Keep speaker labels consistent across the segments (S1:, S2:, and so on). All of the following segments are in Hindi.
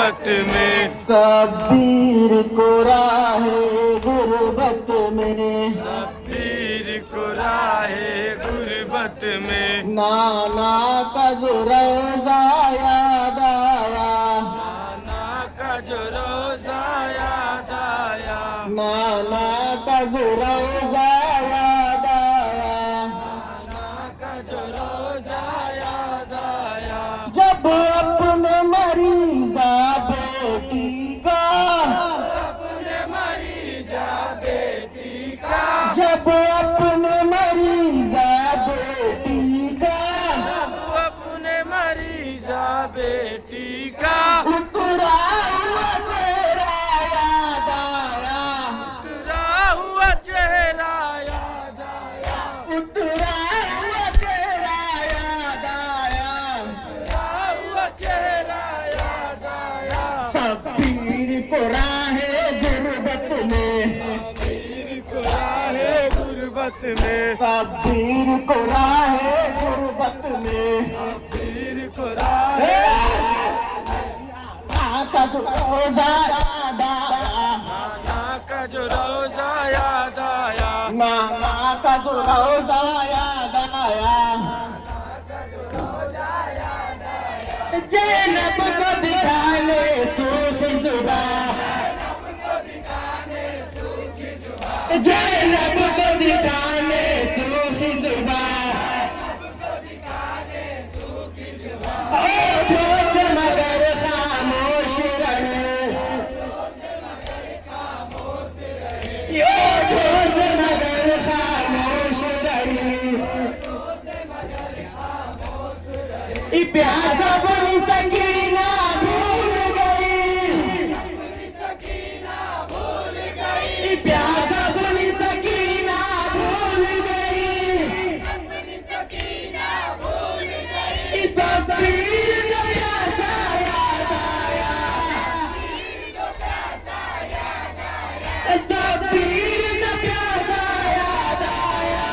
S1: गुर्बत में,
S2: शब्बीर को राहे गुर्बत में,
S1: शब्बीर को राहे गुर्बत में,
S2: नाना का जो रोज़ा याद आया,
S1: नाना का जो रोज़ा याद आया,
S2: नाना का जो रोज़ा याद आया,
S1: नाना का जो रोज़ा याद आया।
S2: जब अपने मरीज़ा बेटी का,
S1: अपने मरीज़ा बेटी का,
S2: जब अपने मरीज़ा बेटी का,
S1: अपने मरीज़ा बेटी का,
S2: उतरा हुआ चेहरा याद आया,
S1: उतरा हुआ चेहरा याद आया,
S2: उतरा हुआ चेहरा याद आया,
S1: उतरा हुआ चेहरा याद आया।
S2: शब्बीर को राहे गुर्बत में,
S1: शब्बीर को राहे गुर्बत में,
S2: शब्बीर को राहे गुर्बत में,
S1: शब्बीर को राहे,
S2: का जो रोज़ा याद आया,
S1: नाना का जो रोज़ा याद आया,
S2: नाना का जो रोज़ा याद आया, ज़ैनब को दिखाने सूखी ज़ुबां, ज़ैनब को दिखाने सूखी ज़ुबां, होठों से मगर खामोश रहे, होठों से मगर खामोश रही, प्यासा बनी सकीना भूल गई, प्यासा बनी सकीना भूल गई, शब्बीर जो प्यासा याद आया, शब्बीर जो प्यासा याद आया,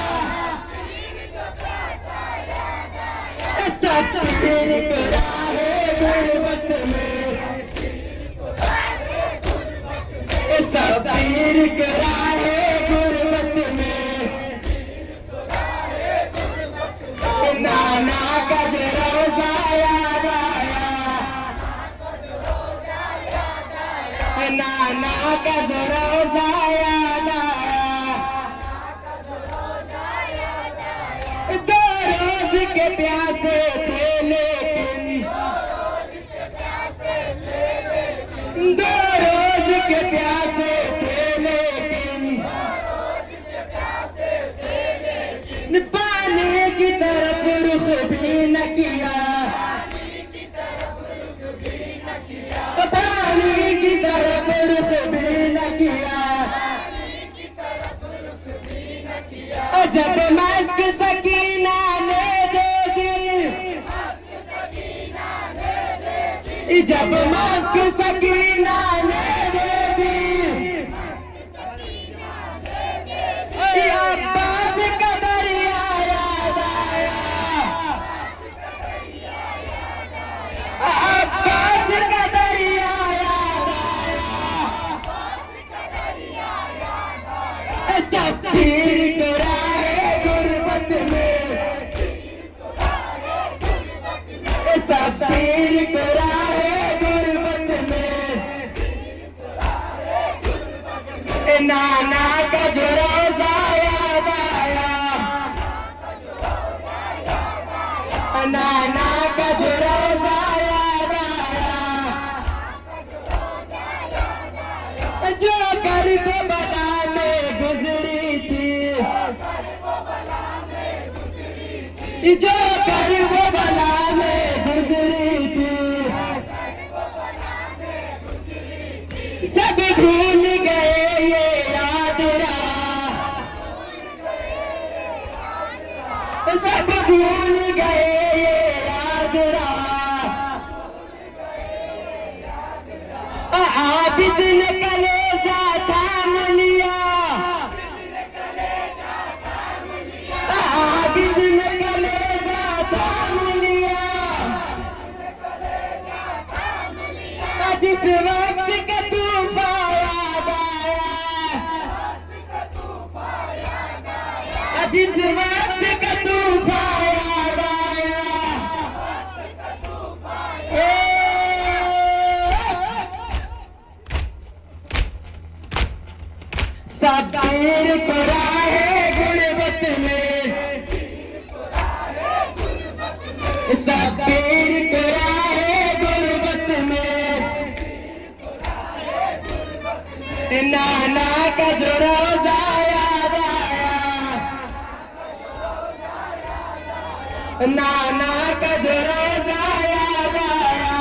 S2: शब्बीर को राहे गुर्बत में, शब्बीर को राहे गुर्बत में, नाना का जो रोज़ा याद आया, नाना का जो रोज़ा याद आया, 2 रोज़ के प्यासे थे लेकिन, 2 रोज़ के प्यासे थे लेकिन, पानी की तरफ रुख भी न किया, पानी की तरफ रुख भी न किया, जब मस्क सकीना ने दे दी, जब मस्क सकीना ने दे दी, अब्बास का दरिया याद आया, अब्बास का दरिया याद आया, शब्बीर को राहे गुर्बत में, शब्बीर को राहे गुर्बत में, नाना का जो रोज़ा याद आया, नाना का जो रोज़ा याद आया, जो कर्ब बला में गुजरी थी, जो कर्ब बला में गुजरी थी, सब भूल गए ये याद रहा, सब भूल गए ये याद रहा, आबिद ने कलेजा थाम लिया, आबिद ने कलेजा थाम लिया, जिस वक्त का तूफान याद आया, जिस वक्त का तूफान याद आया, सबीर को राहे गुर्बत में, सबीर को राहे गुर्बत में, नाना का जो रोजा याद आया, नाना का जो रोजा याद आया,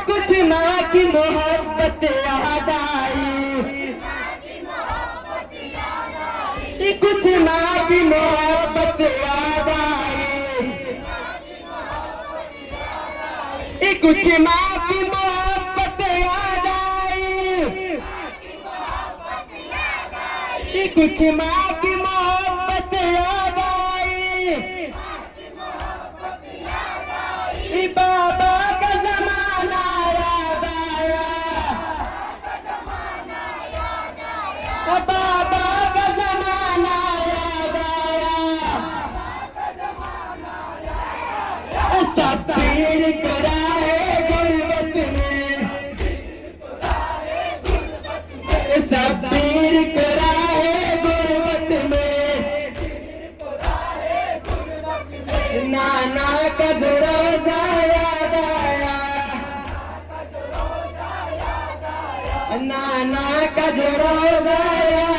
S2: कुछ माँ की मोहब्बत याद आई, कुछ माँ की मोहब्बत याद आई, कुछ माँ की मोहब्बत याद आई, कुछ माँ की मोहब्बत याद आई, बाबा का जमाना याद आया, बाबा का जमाना याद आया, सबीर को राहे गुर्बत में, सबीर को राहे गुर्बत में, नाना का जो रोजा याद आया, नाना का जो रोजा याद